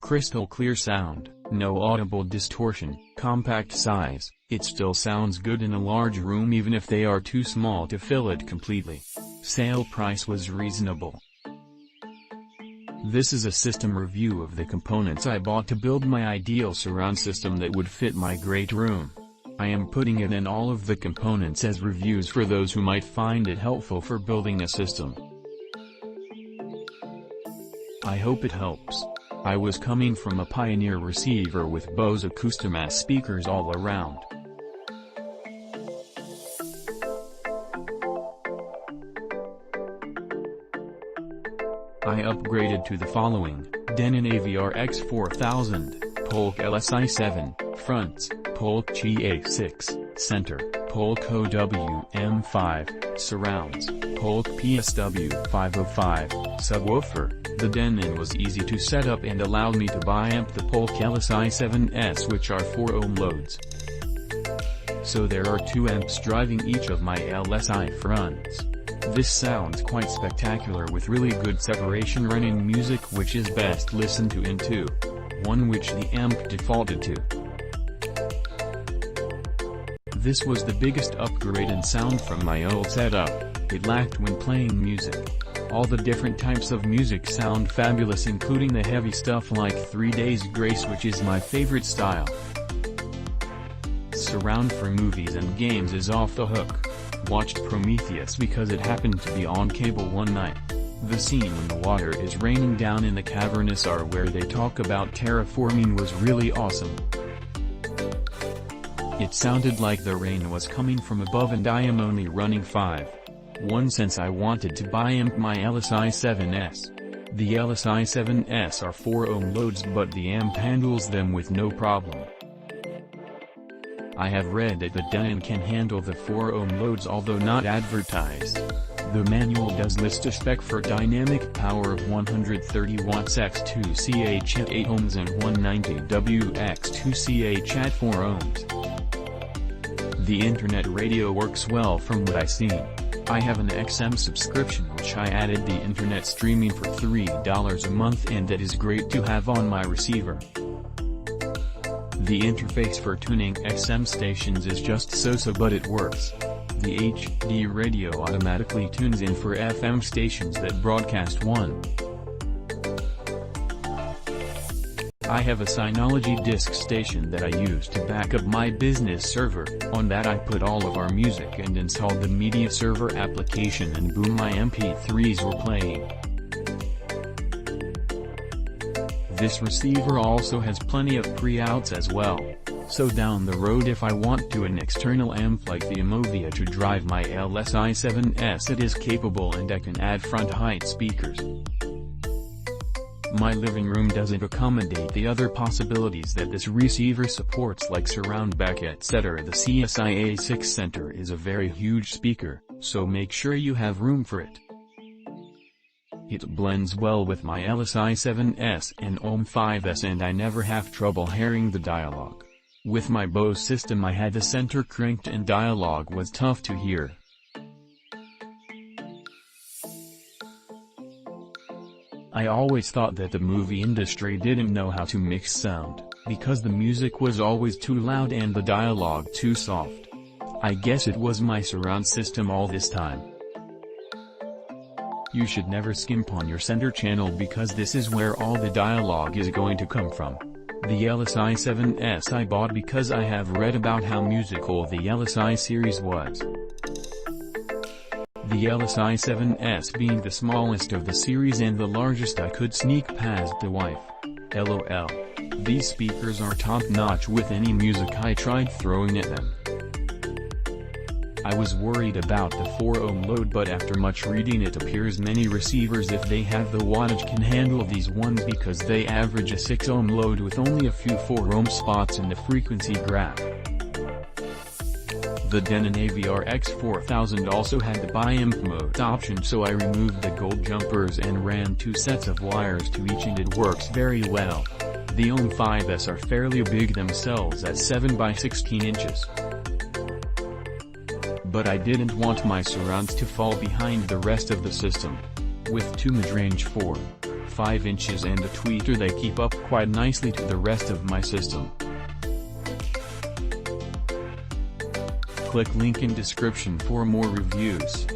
Crystal clear sound, no audible distortion, compact size, it still sounds good in a large room even if they are too small to fill it completely. Sale price was reasonable. This is a system review of the components I bought to build my ideal surround system that would fit my great room. I am putting it in all of the components as reviews for those who might find it helpful for building a system. I hope it helps. I was coming from a Pioneer receiver with Bose Acoustimass speakers all around. I upgraded to the following: Denon AVR X4000, Polk LSi7, fronts, Polk GA6, center, Polk OWM5, surrounds, Polk PSW505, subwoofer. The Denon was easy to set up and allowed me to bi-amp the Polk LSi7S, which are 4 ohm loads. So there are 2 amps driving each of my LSi fronts. This sounds quite spectacular with really good separation running music which is best listened to in 2.1 which the amp defaulted to. This was the biggest upgrade in sound from my old setup. It lacked when playing music. All the different types of music sound fabulous, including the heavy stuff like 3 Days Grace, which is my favorite style. Surround for movies and games is off the hook. Watched Prometheus because it happened to be on cable one night. The scene when the water is raining down in the cavernous are where they talk about terraforming was really awesome. It sounded like the rain was coming from above, and I am only running 5.1 since I wanted to bi-amp my LSi7S. The LSi7S are 4 ohm loads, but the amp handles them with no problem. I have read that the Denon can handle the 4 ohm loads, although not advertised. The manual does list a spec for dynamic power of 130 watts x2ch at 8 ohms and 190 W x2ch at 4 ohms. The internet radio works well from what I've seen. I have an XM subscription which I added the internet streaming for $3 a month, and that is great to have on my receiver. The interface for tuning XM stations is just so-so, but it works. The HD radio automatically tunes in for FM stations that broadcast 1. I have a Synology disk station that I use to back up my business server. On that I put all of our music and installed the media server application, and boom, my MP3s were playing. This receiver also has plenty of pre-outs as well, so down the road if I want to an external amp like the Amovia to drive my LSi7S, it is capable, and I can add front height speakers. My living room doesn't accommodate the other possibilities that this receiver supports like surround back etc. The CSI-A6 center is a very huge speaker, so make sure you have room for it. It blends well with my LSi7S and OM5S, and I never have trouble hearing the dialogue. With my Bose system I had the center cranked and dialogue was tough to hear. I always thought that the movie industry didn't know how to mix sound, because the music was always too loud and the dialogue too soft. I guess it was my surround system all this time. You should never skimp on your center channel, because this is where all the dialogue is going to come from. The LSi7S I bought because I have read about how musical the LSi series was. The LSi7S being the smallest of the series and the largest, I could sneak past the wife. LOL. These speakers are top-notch with any music I tried throwing at them. I was worried about the 4 ohm load, but after much reading it appears many receivers, if they have the wattage, can handle these ones because they average a 6 ohm load with only a few 4 ohm spots in the frequency graph. The Denon AVR X4000 also had the bi-amp mode option, so I removed the gold jumpers and ran 2 sets of wires to each, and it works very well. The OM5S are fairly big themselves at 7 by 16 inches. But I didn't want my surrounds to fall behind the rest of the system. With 2 mid-range 4.5 5 inches and a tweeter. They keep up quite nicely to the rest of my system. Click link in description for more reviews.